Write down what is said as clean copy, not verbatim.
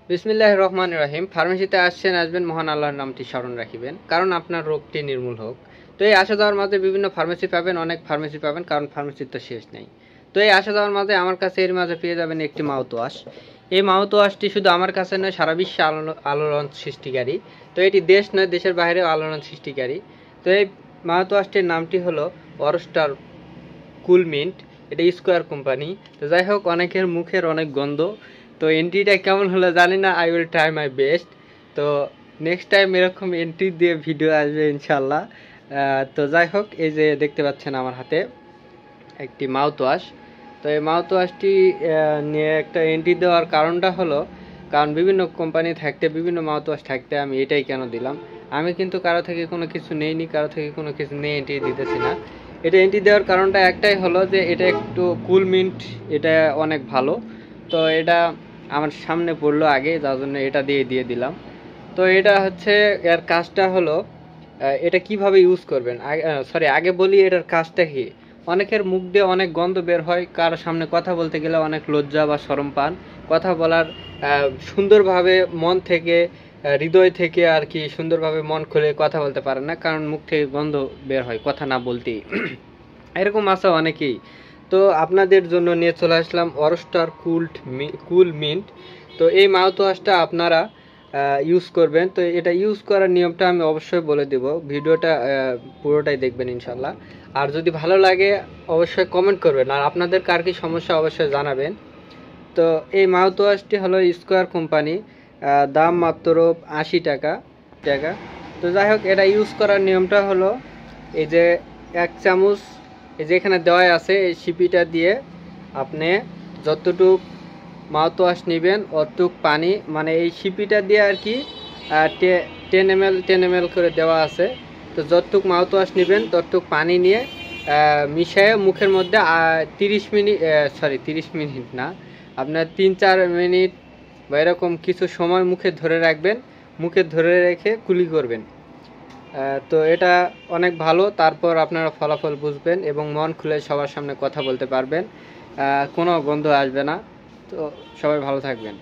বিসমিল্লাহির রহমানির রহিম। ফার্মেসিতে আসবেন, মহান আল্লাহর নামটি স্মরণ রাখিবেন, কারণ আপনার রোগটি নির্মূল হোক। তো এই আসা যাওয়ার মাঝে বিভিন্ন ফার্মেসি পাবেন, অনেক ফার্মেসি পাবেন, কারণ ফার্মেসির তো শেষ নেই। তো এই আসা যাওয়ার মাঝে আমার কাছে এর মাঝে পেয়ে যাবেন একটি মাউথ ওয়াশ। এই মাউথ ওয়াশটি শুধু আমার কাছে নয়, সারা বিশ্বে আলোড়ন সৃষ্টিকারী। তো এটি দেশ নয়, দেশের বাইরেও আলোড়ন সৃষ্টিকারী। তো এই মাউথ ওয়াশটির নামটি হলো অরস্টার কুল মিন্ট। এটা স্কোয়ার কোম্পানি। তো যাই হোক, অনেকের মুখের অনেক গন্ধ। তো এন্ট্রিটা কেমন হলো জানি না, I will try my best. তো নেক্সট টাইম এরকম এন্ট্রি দিয়ে ভিডিও আসবে ইনশাল্লাহ। তো যাই হোক, এই যে দেখতে পাচ্ছেন আমার হাতে একটি মাউথ ওয়াশ। তো এই মাউথ ওয়াশটি নিয়ে একটা এন্ট্রি দেওয়ার কারণটা হলো, কারণ বিভিন্ন কোম্পানি থাকতে, বিভিন্ন মাউথ ওয়াশ থাকতে আমি এটাই কেন দিলাম। আমি কিন্তু কারো থেকে কোনো কিছু নেইনি, কারো থেকে কোনো কিছু নিয়ে এন্ট্রি দিতেছি না। এটা এন্ট্রি দেওয়ার কারণটা একটাই হলো যে এটা একটু কুল মিন্ট, এটা অনেক ভালো। তো এটা আমার সামনে পড়লো আগে, যার জন্য এটা দিয়ে দিলাম। তো এটা হচ্ছে, এর কাজটা হলো, এটা কিভাবে ইউজ করবেন। আগে বলি এটার কাজটা কি। অনেকের মুখ দিয়ে অনেক গন্ধ বের হয়, কারোর সামনে কথা বলতে গেলে অনেক লজ্জা বা শরম পান। কথা বলার সুন্দরভাবে মন থেকে, হৃদয় থেকে আর কি সুন্দরভাবে মন খুলে কথা বলতে পারেন না, কারণ মুখ থেকে গন্ধ বের হয় কথা না বলতেই। এরকম আছে অনেকেই। তো আপনাদের জন্য নিয়ে চলে আসলাম অরস্টার কুল মিন্ট। তো এই মাউথ ওয়াশটা আপনারা ইউজ করবেন। তো এটা ইউজ করার নিয়মটা আমি অবশ্যই বলে দেব, ভিডিওটা পুরোটাই দেখবেন ইনশাল্লাহ। আর যদি ভালো লাগে অবশ্যই কমেন্ট করবেন, আর আপনাদের কার কি সমস্যা অবশ্যই জানাবেন। তো এই মাউথ ওয়াশটি হলো স্কোয়ার কোম্পানি, দাম মাত্র 80 টাকা। তো যাই হোক, এটা ইউজ করার নিয়মটা হলো, এই যে 1 চামচ, এই যে এখানে দেওয়া আছে, এই সিপিটা দিয়ে আপনি যতটুক মাউথ ওয়াশ নেবেন অতটুক পানি, মানে এই সিপিটা দিয়ে আর কি 10 ml করে দেওয়া আছে। তো যতটুক মাউথ ওয়াশ নেবেন ততটুক পানি নিয়ে মিশিয়ে মুখের মধ্যে 30 মিনিট, 30 মিনিট না, আপনার 3-4 মিনিট বা এরকম কিছু সময় মুখে ধরে রাখবেন। মুখে ধরে রেখে কুলি করবেন। তো এটা অনেক ভালো। তারপর আপনারা ফলাফল বুঝবেন এবং মন খুলে সবার সামনে কথা বলতে পারবেন, কোনো গন্ধ আসবে না। তো সবাই ভালো থাকবেন।